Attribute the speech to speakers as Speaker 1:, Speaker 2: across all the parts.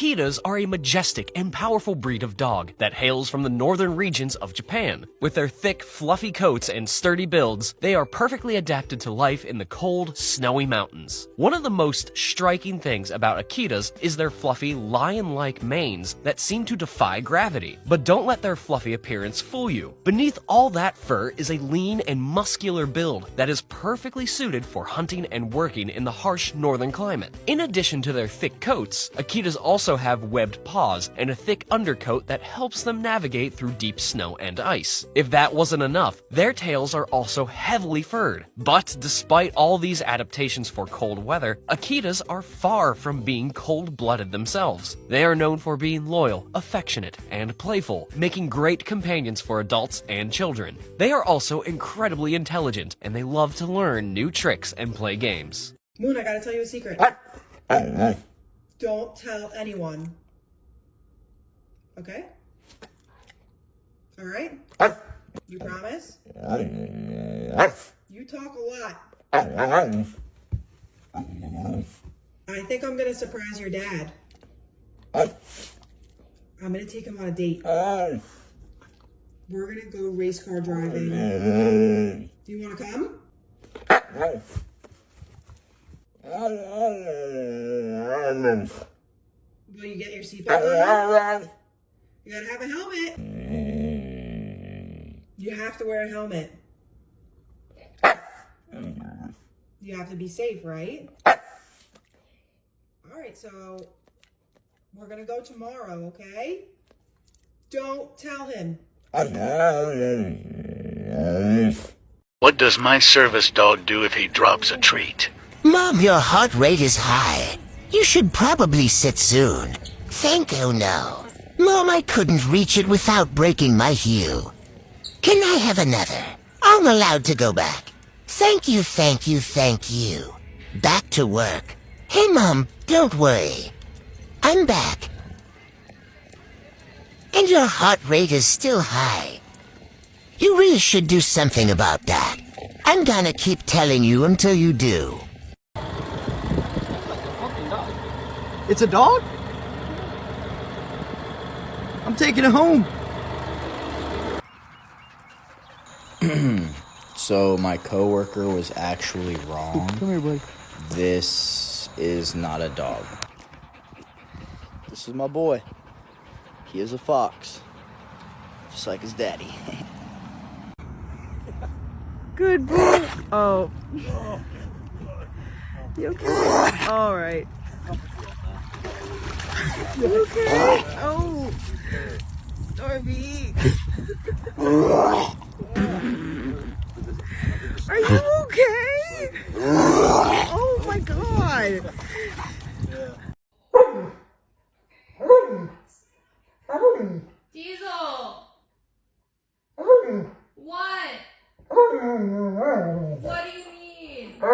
Speaker 1: Akitas are a majestic and powerful breed of dog that hails from the northern regions of Japan. With their thick, fluffy coats and sturdy builds, they are perfectly adapted to life in the cold, snowy mountains. One of the most striking things about Akitas is their fluffy, lion-like manes that seem to defy gravity. But don't let their fluffy appearance fool you. Beneath all that fur is a lean and muscular build that is perfectly suited for hunting and working in the harsh northern climate. In addition to their thick coats, Akitas also have webbed paws and a thick undercoat that helps them navigate through deep snow and ice. If that wasn't enough, their tails are also heavily furred. But despite all these adaptations for cold weather, Akitas are far from being cold-blooded themselves. They are known for being loyal, affectionate, and playful, making great companions for adults and children. They are also incredibly intelligent, and they love to learn new tricks and play games.
Speaker 2: Moon, I gotta tell you a secret. Don't tell anyone. Okay? Alright? You promise? You talk a lot. I think I'm gonna surprise your dad. I'm gonna take him on a date. We're gonna go race car driving. Do you wanna come? Will you get your seatbelt on? You gotta have a helmet. You have to wear a helmet. You have to be safe, right? Alright, so we're gonna go tomorrow, okay? Don't tell him.
Speaker 3: What does my service dog do if he drops a treat?
Speaker 4: Mom, your heart rate is high. You should probably sit soon. Thank you, no. Mom, I couldn't reach it without breaking my heel. Can I have another? I'm allowed to go back. Thank you, thank you, thank you. Back to work. Hey, Mom, don't worry. I'm back. And your heart rate is still high. You really should do something about that. I'm gonna keep telling you until you do.
Speaker 5: It's a dog? I'm taking it home.
Speaker 6: So my coworker was actually wrong.
Speaker 5: Come here, buddy.
Speaker 6: This is not a dog. This is my boy. He is a fox. Just like his daddy.
Speaker 2: Good boy. Oh. You okay? All right. You okay? Oh. Darby. Are you okay? Oh my God.
Speaker 7: Diesel! What? What do you need? I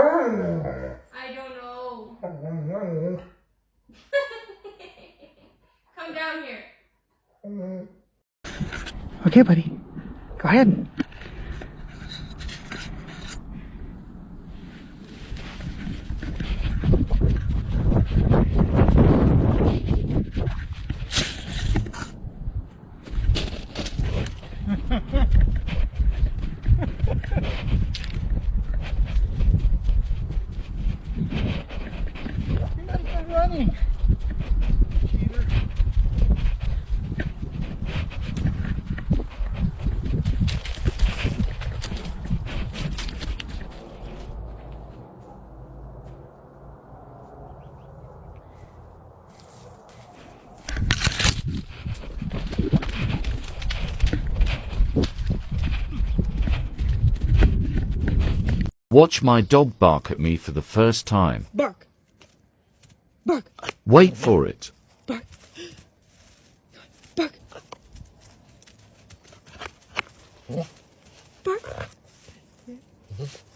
Speaker 7: don't know. Come down here.
Speaker 5: Okay, buddy. Go ahead. You're not even running.
Speaker 8: Watch my dog bark at me for the first time.
Speaker 2: Bark. Bark.
Speaker 8: Wait for it.
Speaker 2: Bark. Bark. Bark.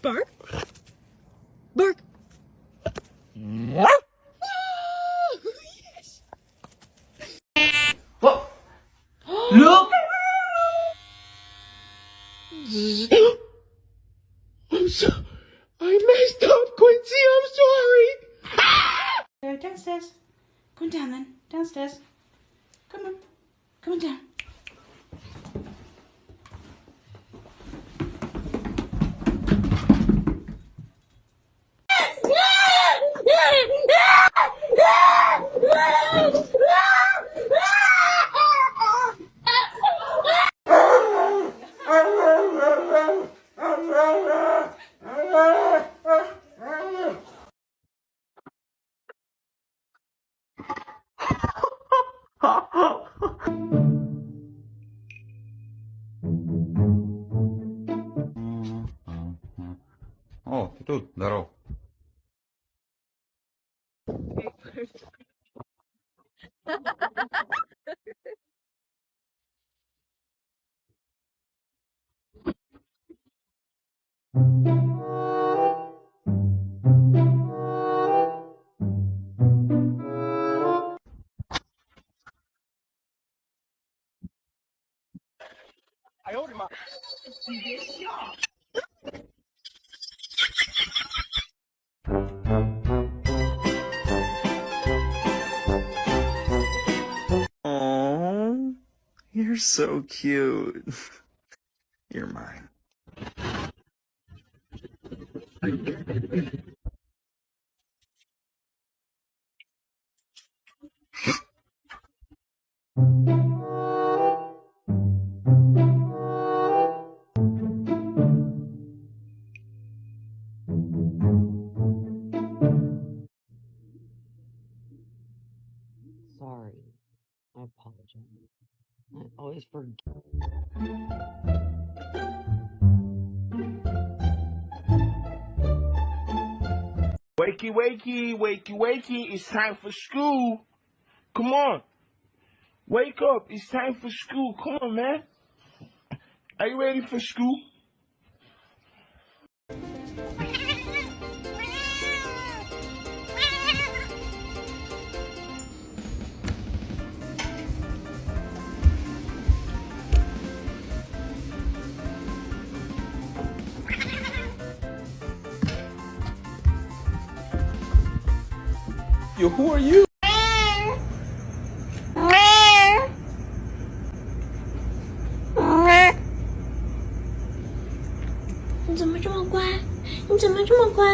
Speaker 2: Bark. Bark. Yes.
Speaker 5: What? Look!
Speaker 2: I messed up, Quincy. I'm sorry.
Speaker 9: Downstairs. Come on down then. Downstairs. Come on. Come on down.
Speaker 10: О, ты тут, здоров.
Speaker 5: Oh, you're so cute. You're mine.
Speaker 11: Sorry. I apologize. I always forget.
Speaker 12: Wakey, wakey, wakey, wakey, it's time for school. Come on. Wake up, it's time for school. Come on, man. Are you ready for school?
Speaker 5: Yo, who are you?
Speaker 9: You 怎么这么乖？你怎么这么乖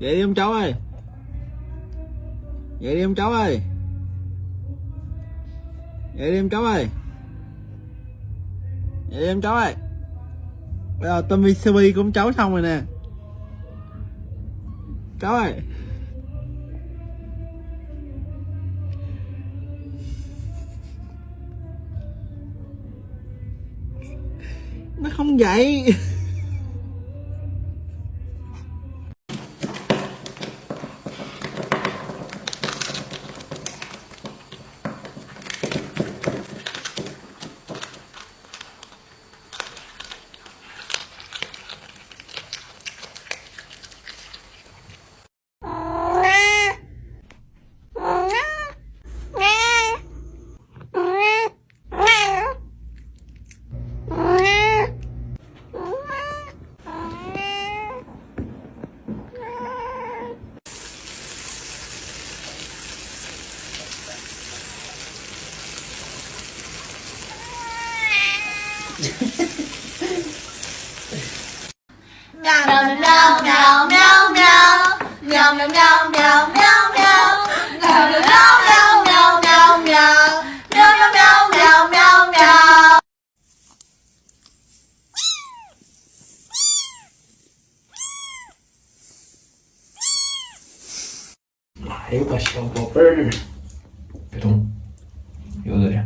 Speaker 9: ？Dậy
Speaker 5: đi ông cháu ơi. Dậy đi ông cháu ơi. Dậy đi ông cháu ơi. Dậy đi ông cháu ơi. Bây giờ Tommy Sebi của ông cháu xong rồi nè. Cháu ơi. Nó không dậy.
Speaker 12: Ai o cachorro Popper? Perdão. Eu adorei.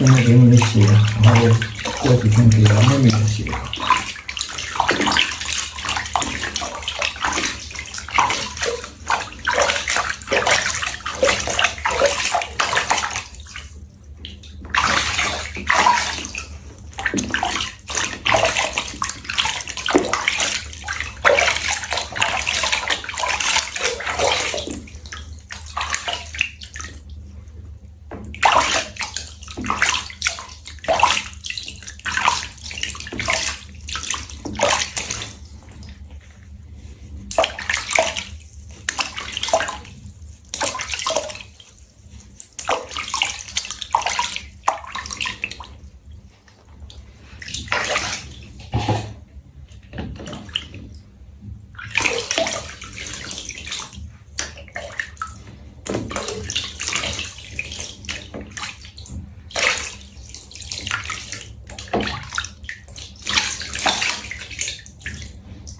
Speaker 5: 现在给你的血，然后过几天给到妹妹的血。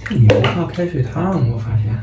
Speaker 5: 你不怕开水烫？我发现。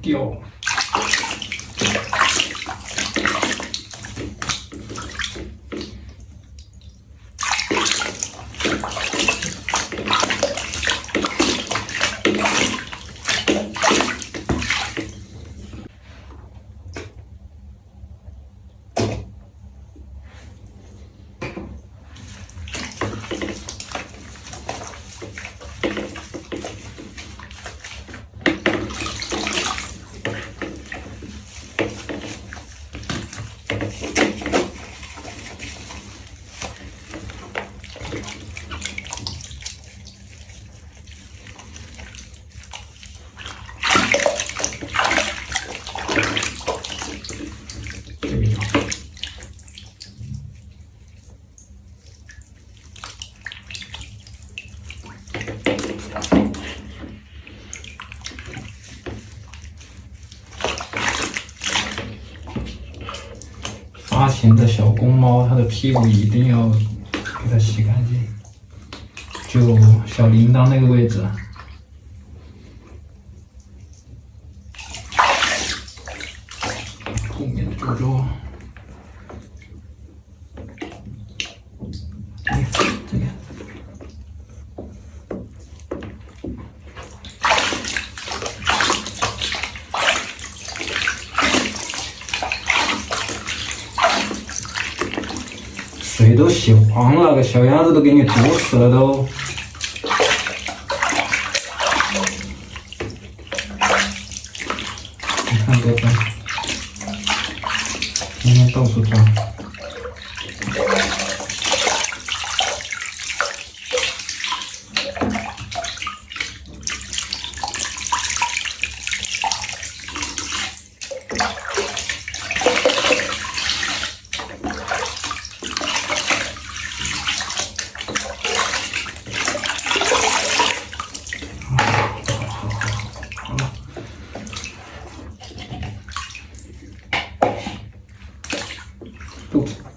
Speaker 5: 掉。发情的小公猫，它的屁股一定要给它洗干净，就小铃铛那个位置。后面的皱皱。这个。水都洗黄了，个小鸭子都给你毒死了都。看多分，今天到处抓。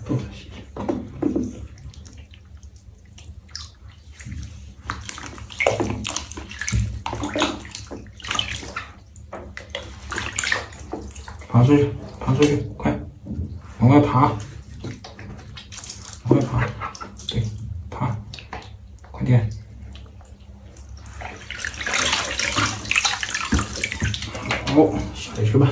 Speaker 5: 肚子洗。爬出去，爬出去，快，往外爬，往外爬，对，爬，快点。好，下去吧。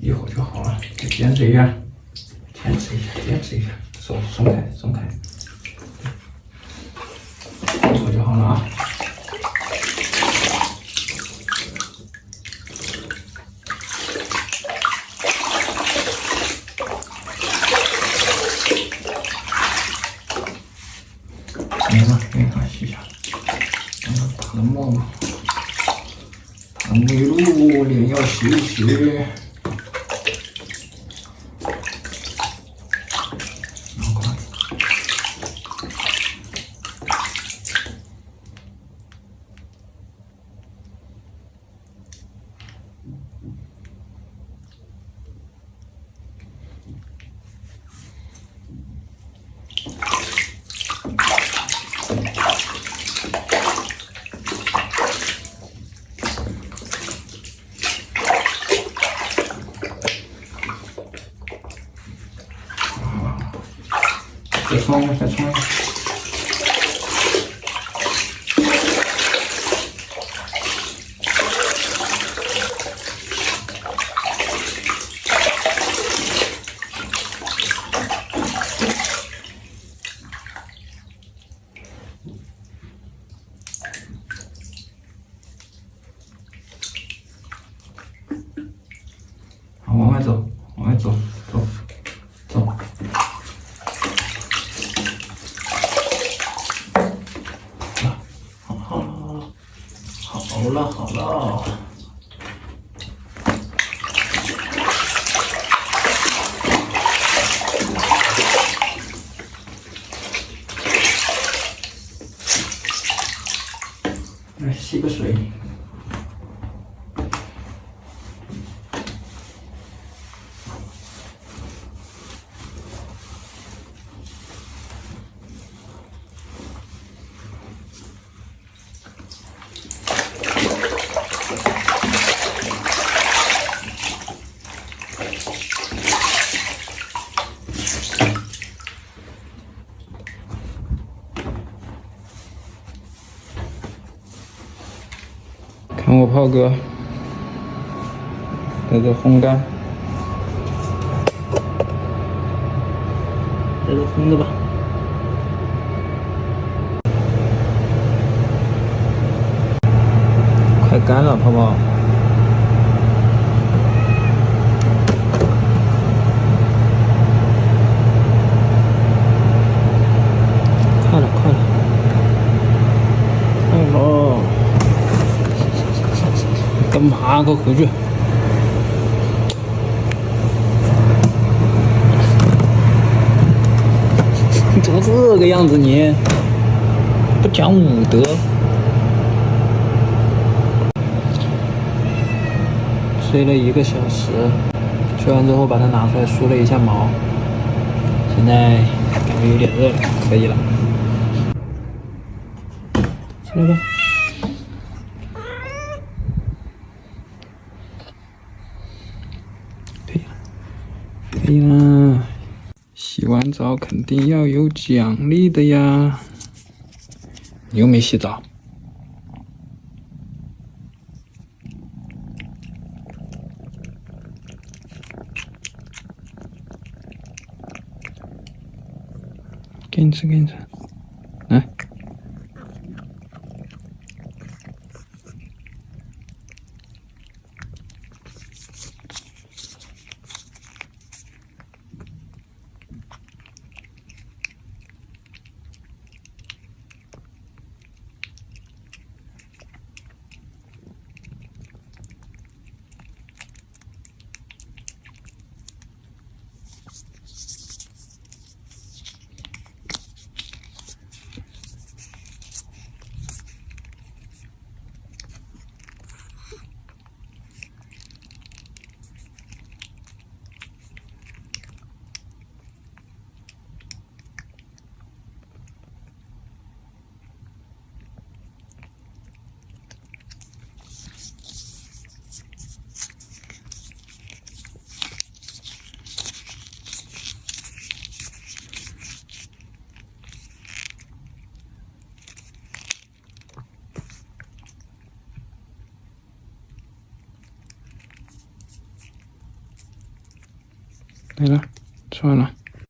Speaker 5: 一会儿就好了，再坚持一下，坚持一下，坚持一下，手松开，松开，一会儿就好了啊。没了，给它洗一下，打了沫沫，打沐浴露，脸要洗一洗。再冲一下，再冲一下。好，往外走，往外走，走，走。好了，好了。来洗个水。看我炮哥在这烘干，在这烘着吧。快干了，泡泡。快了，快了，快了。干嘛？给我回去！你怎么这个样子你？不讲武德。睡了1个小时，睡完之后把它拿出来梳了一下毛，现在感觉有点热了，可以了。起来吧。可以啦，洗完澡肯定要有奖励的呀。你又没洗澡，给你吃，给你吃，来。来了，吃完了。